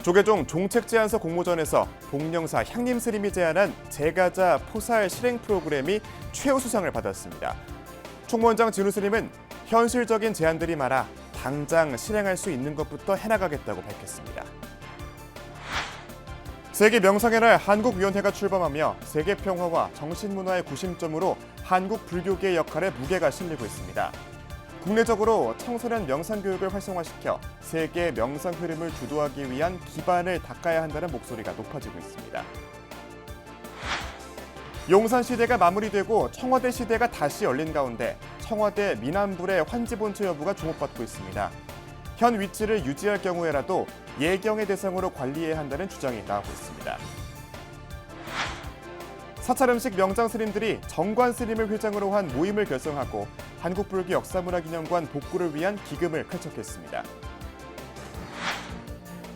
조계종 종책제안서 공모전에서 복령사 향림스님이 제안한 제가자 포살 실행 프로그램이 최우수상을 받았습니다. 총무원장 진우스님은 현실적인 제안들이 많아 당장 실행할 수 있는 것부터 해나가겠다고 밝혔습니다. 세계 명상의 날 한국위원회가 출범하며 세계 평화와 정신문화의 구심점으로 한국 불교계의 역할에 무게가 실리고 있습니다. 국내적으로 청소년 명상 교육을 활성화시켜 세계 명상 흐름을 주도하기 위한 기반을 닦아야 한다는 목소리가 높아지고 있습니다. 용산 시대가 마무리되고 청와대 시대가 다시 열린 가운데 청와대 미남불의 환지본처 여부가 주목받고 있습니다. 현 위치를 유지할 경우에라도 예경의 대상으로 관리해야 한다는 주장이 나오고 있습니다. 사찰음식 명장 스님들이 정관 스님을 회장으로 한 모임을 결성하고 한국불교 역사문화기념관 복구를 위한 기금을 개척했습니다.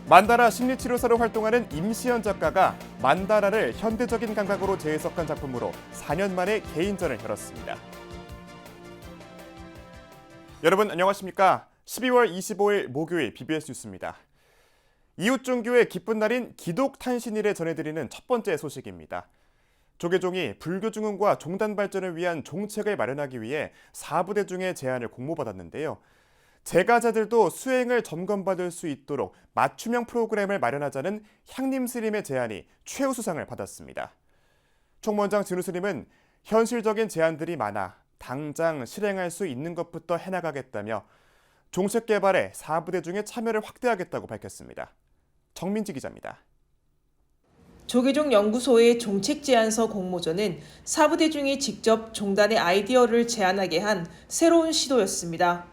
만다라 심리치료사로 활동하는 임시연 작가가 만다라를 현대적인 감각으로 재해석한 작품으로 4년 만에 개인전을 열었습니다. 여러분 안녕하십니까? 12월 25일 목요일 BBS 뉴스입니다. 이웃종교의 기쁜 날인 기독탄신일에 전해드리는 첫 번째 소식입니다. 조계종이 불교중흥과 종단 발전을 위한 종책을 마련하기 위해 4부대 중에 제안을 공모받았는데요. 제가자들도 수행을 점검받을 수 있도록 맞춤형 프로그램을 마련하자는 향림스님의 제안이 최우수상을 받았습니다. 총무원장 진우스님은 현실적인 제안들이 많아 당장 실행할 수 있는 것부터 해나가겠다며 종책 개발에 4부대 중에 참여를 확대하겠다고 밝혔습니다. 정민지 기자입니다. 조계종 연구소의 종책 제안서 공모전은 4부대 중이 직접 종단의 아이디어를 제안하게 한 새로운 시도였습니다.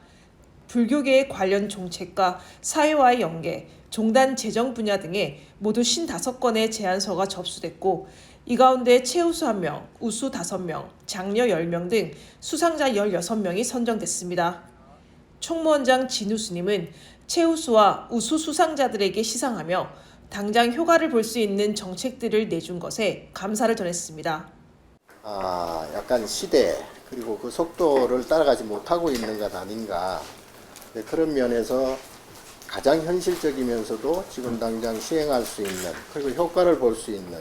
불교계의 관련 종책과 사회와의 연계, 종단 재정 분야 등에 모두 55건의 제안서가 접수됐고 이 가운데 최우수 1명, 우수 5명, 장려 10명 등 수상자 16명이 선정됐습니다. 총무원장 진우스님은 최우수와 우수 수상자들에게 시상하며 당장 효과를 볼 수 있는 정책들을 내준 것에 감사를 전했습니다. 약간 시대 그리고 그 속도를 따라가지 못하고 있는 것 아닌가. 그런 면에서 가장 현실적이면서도 지금 당장 시행할 수 있는 그리고 효과를 볼 수 있는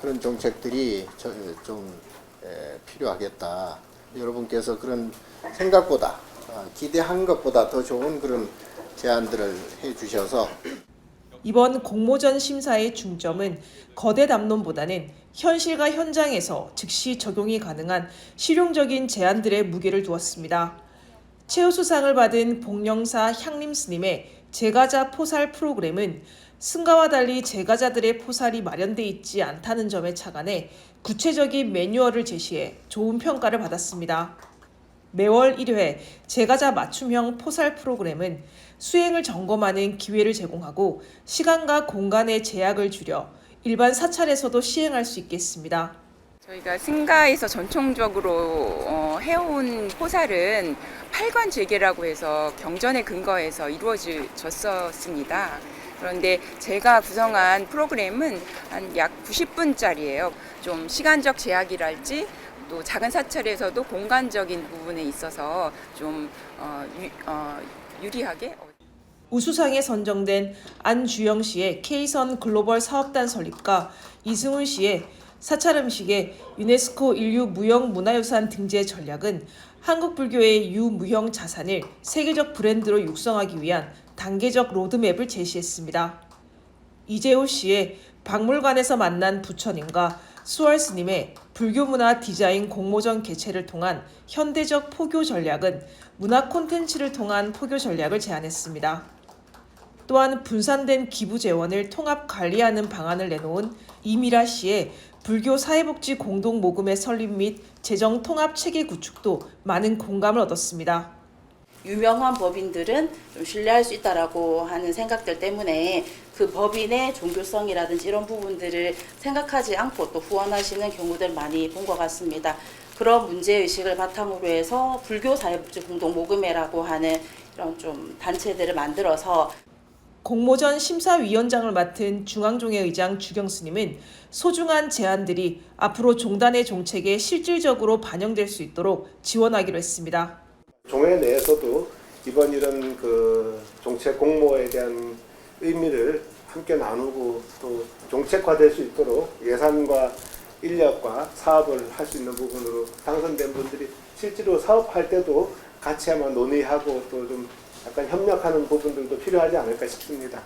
그런 정책들이 좀 필요하겠다. 여러분께서 그런 생각보다 기대한 것보다 더 좋은 그런 제안들을 해주셔서 이번 공모전 심사의 중점은 거대 담론보다는 현실과 현장에서 즉시 적용이 가능한 실용적인 제안들의 무게를 두었습니다. 최우수상을 받은 복령사 향림스님의 제가자 포살 프로그램은 승가와 달리 제가자들의 포살이 마련돼 있지 않다는 점에 착안해 구체적인 매뉴얼을 제시해 좋은 평가를 받았습니다. 매월 1회 제가자 맞춤형 포살 프로그램은 수행을 점검하는 기회를 제공하고 시간과 공간의 제약을 줄여 일반 사찰에서도 시행할 수 있겠습니다. 저희가 승가에서 전통적으로 해온 포살은 팔관제계라고 해서 경전에 근거해서 이루어졌었습니다. 그런데 제가 구성한 프로그램은 한 약 90분짜리예요. 좀 시간적 제약이랄지 또 작은 사찰에서도 공간적인 부분에 있어서 좀 유리하게. 우수상에 선정된 안주영 씨의 K선 글로벌 사업단 설립과 이승훈 씨의 사찰음식의 유네스코 인류 무형문화유산 등재 전략은 한국 불교의 유무형 자산을 세계적 브랜드로 육성하기 위한 단계적 로드맵을 제시했습니다. 이재호 씨의 박물관에서 만난 부처님과 수월 스님의 불교문화 디자인 공모전 개최를 통한 현대적 포교 전략은 문화 콘텐츠를 통한 포교 전략을 제안했습니다. 또한 분산된 기부 재원을 통합 관리하는 방안을 내놓은 이미라 씨의 불교 사회복지 공동 모금의 설립 및 재정 통합 체계 구축도 많은 공감을 얻었습니다. 유명한 법인들은 좀 신뢰할 수 있다라고 하는 생각들 때문에 그 법인의 종교성이라든지 이런 부분들을 생각하지 않고 또 후원하시는 경우들 많이 본 것 같습니다. 그런 문제의식을 바탕으로 해서 불교 사회복지 공동 모금회라고 하는 이런 좀 단체들을 만들어서 공모전 심사위원장을 맡은 중앙종회 의장 주경스님은 소중한 제안들이 앞으로 종단의 정책에 실질적으로 반영될 수 있도록 지원하기로 했습니다. 종회 내에서도 이번 이런 그 정책 공모에 대한 의미를 함께 나누고 또 정책화될 수 있도록 예산과 인력과 사업을 할 수 있는 부분으로 당선된 분들이 실제로 사업할 때도 같이 아마 논의하고 또 좀 약간 협력하는 부분들도 필요하지 않을까 싶습니다.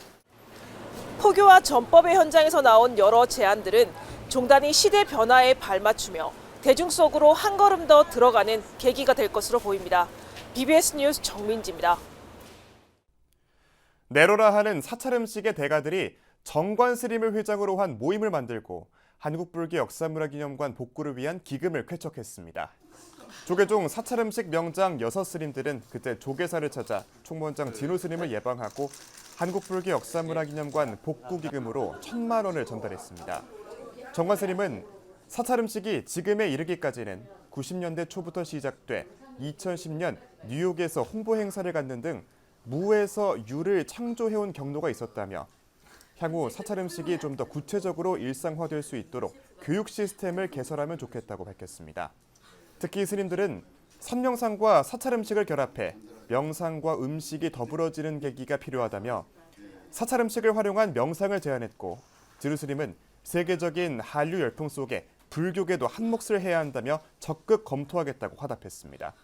포교와 전법의 현장에서 나온 여러 제안들은 종단이 시대 변화에 발맞추며 대중 속으로 한 걸음 더 들어가는 계기가 될 것으로 보입니다. BBS 뉴스 정민지입니다. 내로라 하는 사찰 음식의 대가들이 정관 스님을 회장으로 한 모임을 만들고 한국불교 역사문화기념관 복구를 위한 기금을 쾌척했습니다. 조계종 사찰 음식 명장 6스님들은 그때 조계사를 찾아 총무원장 진우 스님을 예방하고 한국불교 역사문화기념관 복구 기금으로 1,000만 원을 전달했습니다. 정관 스님은 사찰 음식이 지금에 이르기까지는 90년대 초부터 시작돼 2010년 뉴욕에서 홍보 행사를 갖는 등 무에서 유를 창조해온 경로가 있었다며 향후 사찰 음식이 좀 더 구체적으로 일상화될 수 있도록 교육 시스템을 개설하면 좋겠다고 밝혔습니다. 특히 스님들은 선명상과 사찰 음식을 결합해 명상과 음식이 더불어지는 계기가 필요하다며 사찰 음식을 활용한 명상을 제안했고 지루 스님은 세계적인 한류 열풍 속에 불교계도 한 몫을 해야 한다며 적극 검토하겠다고 화답했습니다.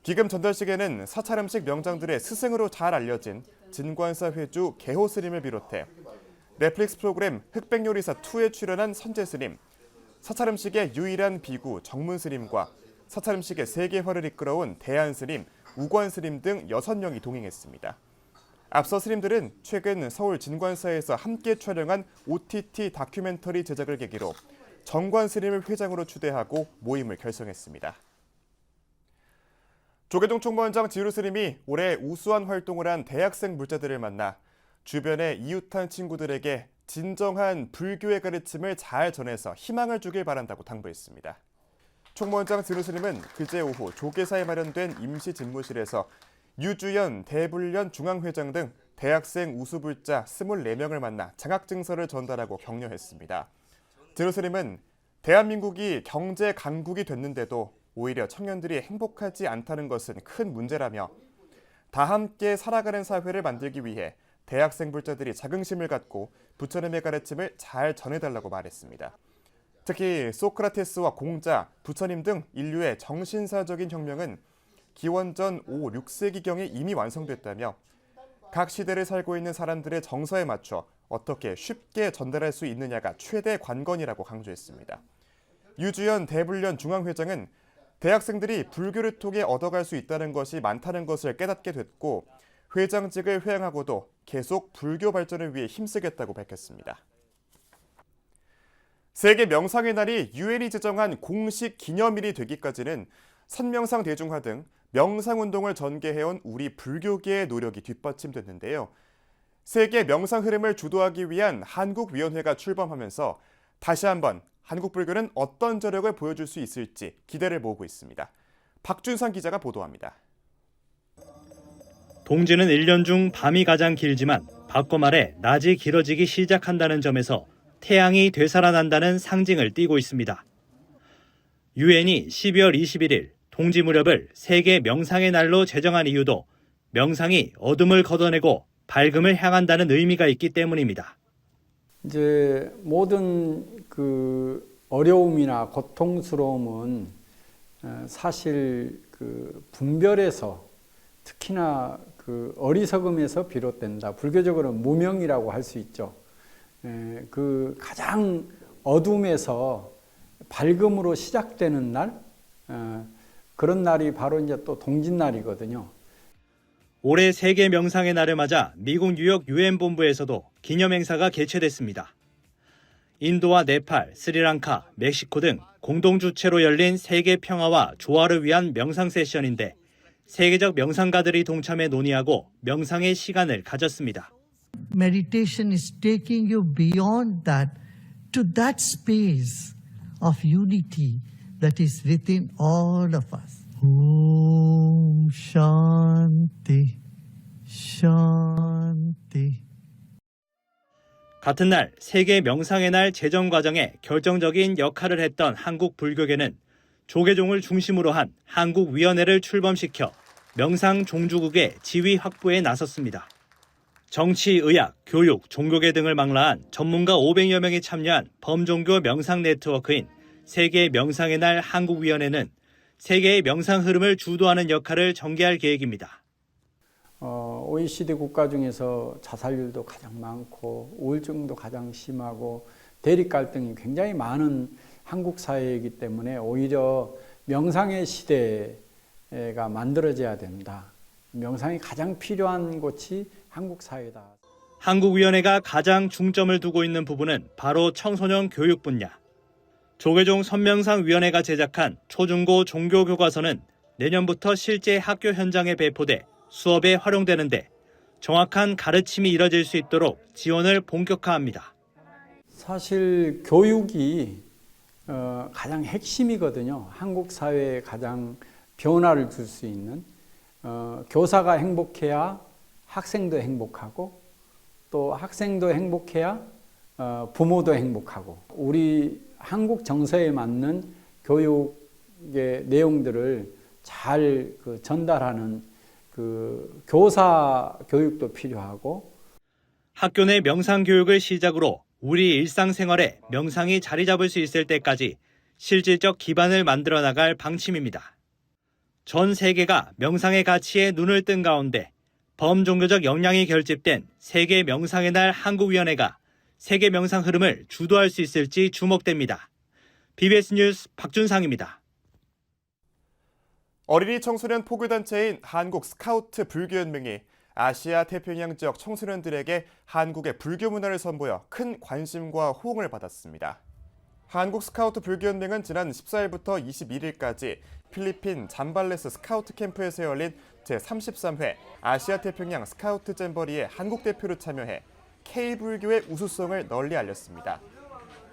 기금 전달식에는 사찰 음식 명장들의 스승으로 잘 알려진 진관사 회주 개호 스님을 비롯해 넷플릭스 프로그램 흑백요리사 2에 출연한 선재 스님, 사찰 음식의 유일한 비구 정문 스님과 사찰 음식의 세계화를 이끌어온 대한 스님, 우관 스님 등 6명이 동행했습니다. 앞서 스님들은 최근 서울 진관사에서 함께 촬영한 OTT 다큐멘터리 제작을 계기로 정관 스님을 회장으로 추대하고 모임을 결성했습니다. 조계종 총무원장 지루 스님이 올해 우수한 활동을 한 대학생 물자들을 만나 주변의 이웃한 친구들에게 진정한 불교의 가르침을 잘 전해서 희망을 주길 바란다고 당부했습니다. 총무원장 지루 스님은 그제 오후 조계사에 마련된 임시 집무실에서 유주연 대불련 중앙회장 등 대학생 우수불자 24명을 만나 장학증서를 전달하고 격려했습니다. 지루 스님은 대한민국이 경제 강국이 됐는데도 오히려 청년들이 행복하지 않다는 것은 큰 문제라며 다 함께 살아가는 사회를 만들기 위해 대학생 불자들이 자긍심을 갖고 부처님의 가르침을 잘 전해달라고 말했습니다. 특히 소크라테스와 공자, 부처님 등 인류의 정신사적인 혁명은 기원전 5, 6세기경에 이미 완성됐다며 각 시대를 살고 있는 사람들의 정서에 맞춰 어떻게 쉽게 전달할 수 있느냐가 최대 관건이라고 강조했습니다. 유주연 대불련 중앙회장은 대학생들이 불교를 통해 얻어갈 수 있다는 것이 많다는 것을 깨닫게 됐고 회장직을 회항하고도 계속 불교 발전을 위해 힘쓰겠다고 밝혔습니다. 세계 명상의 날이 유엔이 제정한 공식 기념일이 되기까지는 선명상 대중화 등 명상운동을 전개해온 우리 불교계의 노력이 뒷받침됐는데요. 세계 명상 흐름을 주도하기 위한 한국위원회가 출범하면서 다시 한번 한국 불교는 어떤 저력을 보여줄 수 있을지 기대를 모으고 있습니다. 박준상 기자가 보도합니다. 동지는 1년 중 밤이 가장 길지만 바꿔 말해 낮이 길어지기 시작한다는 점에서 태양이 되살아난다는 상징을 띠고 있습니다. 유엔이 12월 21일 동지 무렵을 세계 명상의 날로 제정한 이유도 명상이 어둠을 걷어내고 밝음을 향한다는 의미가 있기 때문입니다. 이제 모든 그 어려움이나 고통스러움은 사실 그 분별에서 특히나 그 어리석음에서 비롯된다. 불교적으로는 무명이라고 할 수 있죠. 그 가장 어둠에서 밝음으로 시작되는 날, 그런 날이 바로 이제 또 동짓날이거든요. 올해 세계 명상의 날을 맞아 미국 뉴욕 유엔 본부에서도 기념 행사가 개최됐습니다. 인도와 네팔, 스리랑카, 멕시코 등 공동 주최로 열린 세계 평화와 조화를 위한 명상 세션인데 세계적 명상가들이 동참해 논의하고 명상의 시간을 가졌습니다. Meditation is taking you beyond that to that space of unity that is within all of us. Om Shanti Shanti. 같은 날 세계 명상의 날 제정 과정에 결정적인 역할을 했던 한국 불교계는 조계종을 중심으로 한 한국위원회를 출범시켜 명상 종주국의 지위 확보에 나섰습니다. 정치, 의학, 교육, 종교계 등을 망라한 전문가 500여 명이 참여한 범종교 명상 네트워크인 세계 명상의 날 한국위원회는 세계의 명상 흐름을 주도하는 역할을 전개할 계획입니다. OECD 국가 중에서 자살률도 가장 많고 우울증도 가장 심하고 대립 갈등이 굉장히 많은 한국 사회이기 때문에 오히려 명상의 시대가 만들어져야 된다. 명상이 가장 필요한 곳이 한국 사회다. 한국위원회가 가장 중점을 두고 있는 부분은 바로 청소년 교육 분야. 조계종 선명상위원회가 제작한 초중고 종교교과서는 내년부터 실제 학교 현장에 배포돼 수업에 활용되는데 정확한 가르침이 이뤄질 수 있도록 지원을 본격화합니다. 사실 교육이 가장 핵심이거든요. 한국 사회에 가장 변화를 줄 수 있는 교사가 행복해야 학생도 행복하고 또 학생도 행복해야 부모도 행복하고 우리 한국 정서에 맞는 교육의 내용들을 잘 전달하는 교사 교육도 필요하고 학교 내 명상 교육을 시작으로 우리 일상생활에 명상이 자리 잡을 수 있을 때까지 실질적 기반을 만들어 나갈 방침입니다. 전 세계가 명상의 가치에 눈을 뜬 가운데 범종교적 역량이 결집된 세계 명상의 날 한국위원회가 세계 명상 흐름을 주도할 수 있을지 주목됩니다. BBS 뉴스 박준상입니다. 어린이 청소년 포교단체인 한국 스카우트 불교연맹이 아시아 태평양 지역 청소년들에게 한국의 불교 문화를 선보여 큰 관심과 호응을 받았습니다. 한국 스카우트 불교연맹은 지난 14일부터 21일까지 필리핀 잠발레스 스카우트 캠프에서 열린 제33회 아시아 태평양 스카우트 잼버리에 한국 대표로 참여해 K불교의 우수성을 널리 알렸습니다.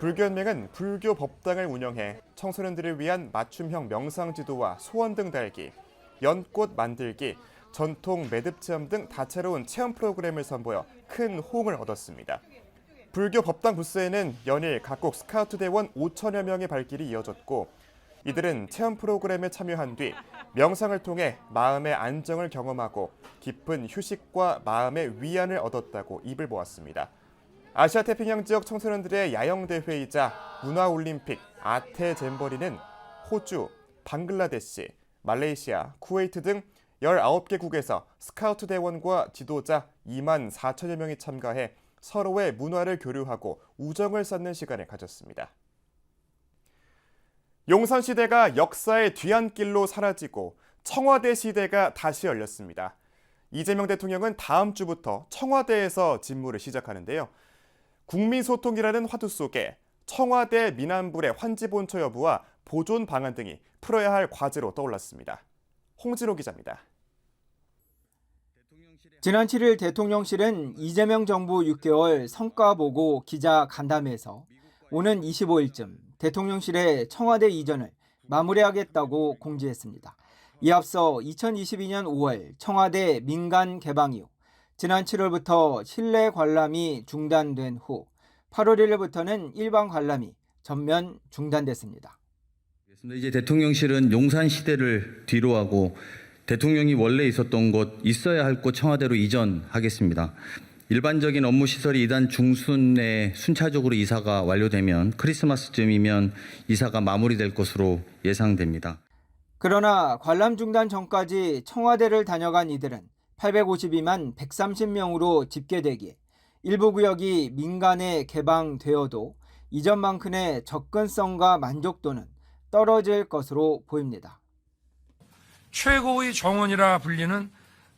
불교연맹은 불교 법당을 운영해 청소년들을 위한 맞춤형 명상 지도와 소원 등 달기, 연꽃 만들기, 전통 매듭 체험 등 다채로운 체험 프로그램을 선보여 큰 호응을 얻었습니다. 불교 법당 부스에는 연일 각국 스카우트 대원 5천여 명의 발길이 이어졌고 이들은 체험 프로그램에 참여한 뒤 명상을 통해 마음의 안정을 경험하고 깊은 휴식과 마음의 위안을 얻었다고 입을 모았습니다. 아시아 태평양 지역 청소년들의 야영대회이자 문화올림픽 아태 잼버리는 호주, 방글라데시, 말레이시아, 쿠웨이트 등 19개국에서 스카우트 대원과 지도자 2만 4천여 명이 참가해 서로의 문화를 교류하고 우정을 쌓는 시간을 가졌습니다. 용산시대가 역사의 뒤안길로 사라지고 청와대 시대가 다시 열렸습니다. 이재명 대통령은 다음 주부터 청와대에서 직무를 시작하는데요. 국민소통이라는 화두 속에 청와대 민안불의 환지본처 여부와 보존 방안 등이 풀어야 할 과제로 떠올랐습니다. 홍진호 기자입니다. 지난 7일 대통령실은 이재명 정부 6개월 성과 보고 기자 간담회에서 오는 25일쯤 대통령실의 청와대 이전을 마무리하겠다고 공지했습니다. 이 앞서 2022년 5월 청와대 민간 개방 이후 지난 7월부터 실내 관람이 중단된 후 8월 1일부터는 일반 관람이 전면 중단됐습니다. 이제 대통령실은 용산 시대를 뒤로하고 대통령이 원래 있었던 곳, 있어야 할 곳 청와대로 이전하겠습니다. 일반적인 업무 시설이 이단 중순 내에 순차적으로 이사가 완료되면 크리스마스쯤이면 이사가 마무리될 것으로 예상됩니다. 그러나 관람 중단 전까지 청와대를 다녀간 이들은 852만 130명으로 집계되기에 일부 구역이 민간에 개방되어도 이전만큼의 접근성과 만족도는 떨어질 것으로 보입니다. 최고의 정원이라 불리는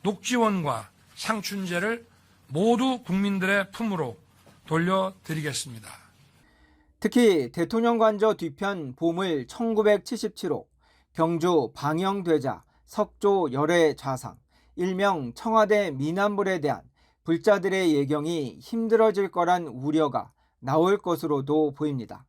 녹지원과 상춘제를 모두 국민들의 품으로 돌려드리겠습니다. 특히 대통령 관저 뒤편 보물 1977호, 경주 방영되자 석조 열애 좌상, 일명 청와대 민안불에 대한 불자들의 예경이 힘들어질 거란 우려가 나올 것으로도 보입니다.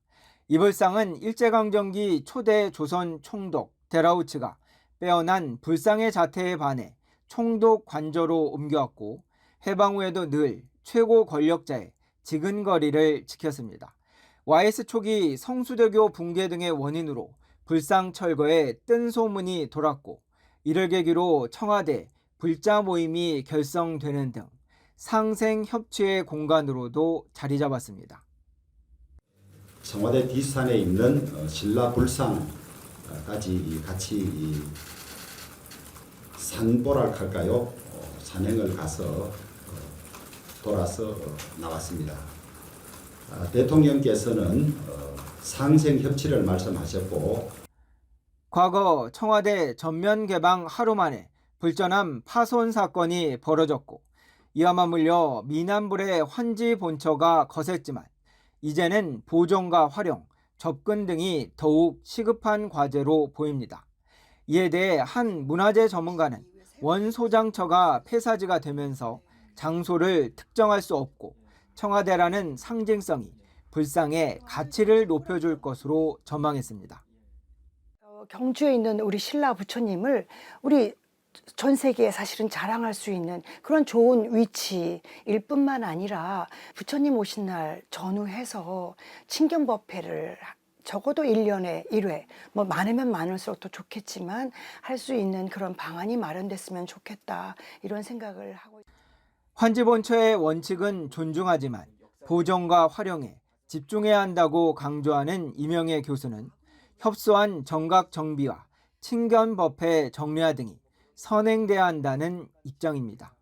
이 불상은 일제강점기 초대 조선 총독 데라우츠가 빼어난 불상의 자태에 반해 총독 관저로 옮겨왔고 해방 후에도 늘 최고 권력자의 지근거리를 지켰습니다. YS 초기 성수대교 붕괴 등의 원인으로 불상 철거에 뜬 소문이 돌았고 이를 계기로 청와대 불자 모임이 결성되는 등 상생협치의 공간으로도 자리 잡았습니다. 청와대 뒷산에 있는 신라불상까지 같이 산보랄할까요? 산행을 가서 돌아서 나왔습니다. 대통령께서는 상생협치를 말씀하셨고 과거 청와대 전면 개방 하루 만에 불전함 파손 사건이 벌어졌고 이와 맞물려 미남불의 환지 본처가 거셌지만 이제는 보존과 활용, 접근 등이 더욱 시급한 과제로 보입니다. 이에 대해 한 문화재 전문가는 원소장처가 폐사지가 되면서 장소를 특정할 수 없고 청와대라는 상징성이 불상의 가치를 높여줄 것으로 전망했습니다. 경주에 있는 우리 신라 부처님을 우리 전 세계에 사실은 자랑할 수 있는 그런 좋은 위치일 뿐만 아니라 부처님 오신 날 전후해서 친견법회를 적어도 1년에 1회, 뭐 많으면 많을수록 더 좋겠지만 할 수 있는 그런 방안이 마련됐으면 좋겠다 이런 생각을 하고 있습니다. 환지본처의 원칙은 존중하지만 보존과 활용에 집중해야 한다고 강조하는 이명애 교수는 협소한 정각 정비와 친견법회 정례화 등이 선행돼야 한다는 입장입니다.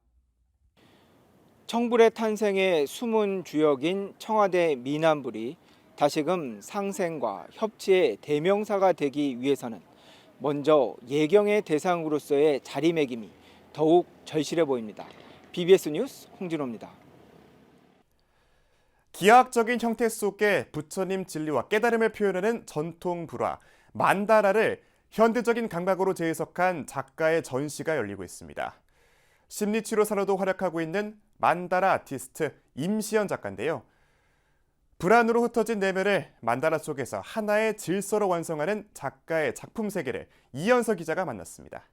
청불의 탄생의 숨은 주역인 청와대 미남불이 다시금 상생과 협치의 대명사가 되기 위해서는 먼저 예경의 대상으로서의 자리매김이 더욱 절실해 보입니다. BBS 뉴스 홍진호입니다. 기하학적인 형태 속에 부처님 진리와 깨달음을 표현하는 전통 불화 만다라를 현대적인 감각으로 재해석한 작가의 전시가 열리고 있습니다. 심리치료사로도 활약하고 있는 만다라 아티스트 임시연 작가인데요. 불안으로 흩어진 내면을 만다라 속에서 하나의 질서로 완성하는 작가의 작품 세계를 이연서 기자가 만났습니다.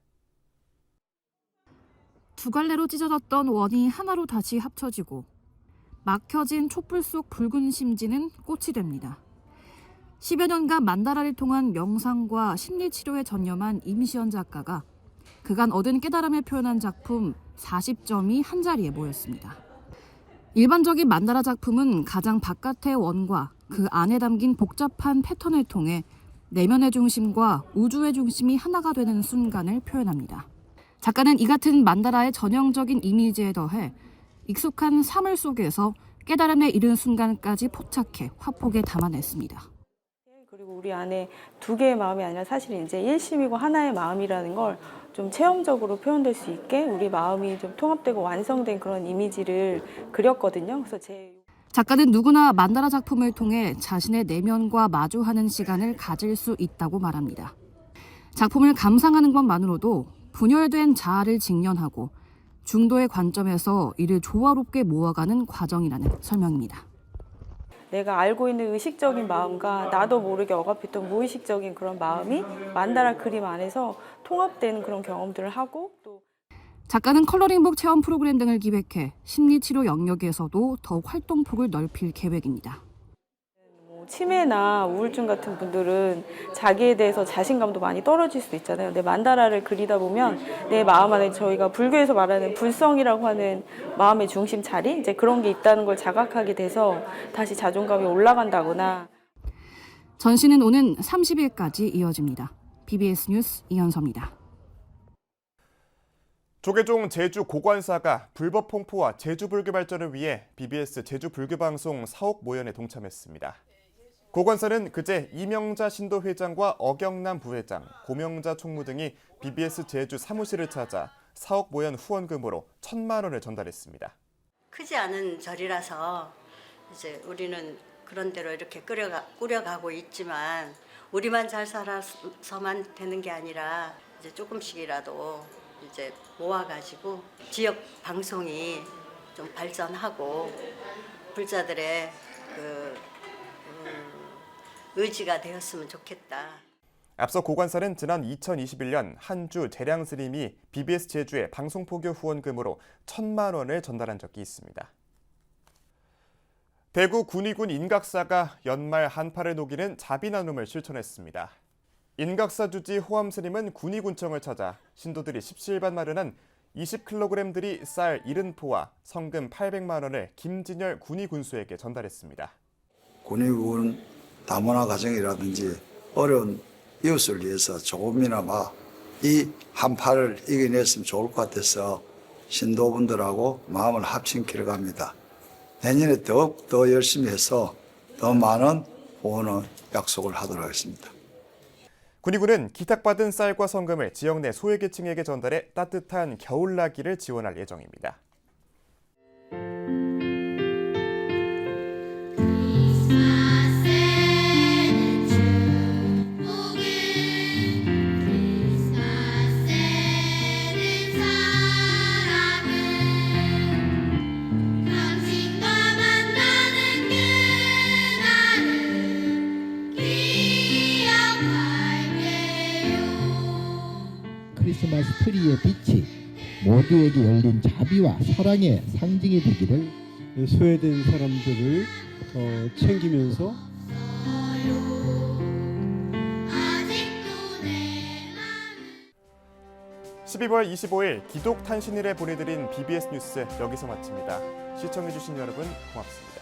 두 갈래로 찢어졌던 원이 하나로 다시 합쳐지고 막혀진 촛불 속 붉은 심지는 꽃이 됩니다. 10여 년간 만다라를 통한 명상과 심리치료에 전념한 임시연 작가가 그간 얻은 깨달음을 표현한 작품 40점이 한자리에 모였습니다. 일반적인 만다라 작품은 가장 바깥의 원과 그 안에 담긴 복잡한 패턴을 통해 내면의 중심과 우주의 중심이 하나가 되는 순간을 표현합니다. 작가는 이 같은 만다라의 전형적인 이미지에 더해 익숙한 사물 속에서 깨달음에 이른 순간까지 포착해 화폭에 담아냈습니다. 그리고 우리 안에 두 개의 마음이 아니라 사실 이제 일심이고 하나의 마음이라는 걸 좀 체험적으로 표현될 수 있게 우리 마음이 좀 통합되고 완성된 그런 이미지를 그렸거든요. 그래서 작가는 누구나 만다라 작품을 통해 자신의 내면과 마주하는 시간을 가질 수 있다고 말합니다. 작품을 감상하는 것만으로도 분열된 자아를 직면하고 중도의 관점에서 이를 조화롭게 모아가는 과정이라는 설명입니다. 내가 알고 있는 의식적인 마음과 나도 모르게 억압했던 무의식적인 그런 마음이 만다라 그림 안에서 통합되는 그런 경험들을 하고 또 작가는 컬러링북 체험 프로그램 등을 기획해 심리치료 영역에서도 더욱 활동폭을 넓힐 계획입니다. 치매나 우울증 같은 분들은 자기에 대해서 자신감도 많이 떨어질 수도 있잖아요. 근데 만다라를 그리다 보면 내 마음 안에 저희가 불교에서 말하는 불성이라고 하는 마음의 중심 자리 이제 그런 게 있다는 걸 자각하게 돼서 다시 자존감이 올라간다거나. 전시는 오는 30일까지 이어집니다. BBS 뉴스 이현서입니다. 조계종 제주 고관사가 불법 폭포와 제주 불교 발전을 위해 BBS 제주 불교방송 사옥 모연에 동참했습니다. 고관사는 그제 이명자 신도 회장과 어경남 부회장, 고명자 총무 등이 BBS 제주 사무실을 찾아 사옥 모연 후원금으로 1,000만 원을 전달했습니다. 크지 않은 절이라서 이제 우리는 그런 대로 이렇게 꾸려가고 있지만 우리만 잘 살아서만 되는 게 아니라 이제 조금씩이라도 이제 모아가지고 지역 방송이 좀 발전하고 불자들의 의지가 되었으면 좋겠다. 앞서 고관사는 지난 2021년 한주 재량 스님이 BBS 제주에 방송포교 후원금으로 1,000만 원을 전달한 적이 있습니다. 대구 군위군 인각사가 연말 한파를 녹이는 자비 나눔을 실천했습니다. 인각사 주지 호암 스님은 군위군청을 찾아 신도들이 십시일반 마련한 20kg들이 쌀 70포와 성금 800만 원을 김진열 군위 군수에게 전달했습니다. 군위군 다문화 가정이라든지 어려운 이웃을 위해서 조금이나마 이 한파를 이겨냈으면 좋을 것 같아서 신도분들하고 마음을 합친 길을 갑니다. 내년에 더욱 열심히 해서 더 많은 후원의 약속을 하도록 하겠습니다. 군위군은 기탁받은 쌀과 성금을 지역 내 소외계층에게 전달해 따뜻한 겨울나기를 지원할 예정입니다. 크리스마스 트리의 빛이 모두에게 열린 자비와 사랑의 상징이 되기를 소외된 사람들을 챙기면서 (12월 25일) 기독탄신일에 보내드린 BBS 뉴스 여기서 마칩니다. 시청해주신 여러분 고맙습니다.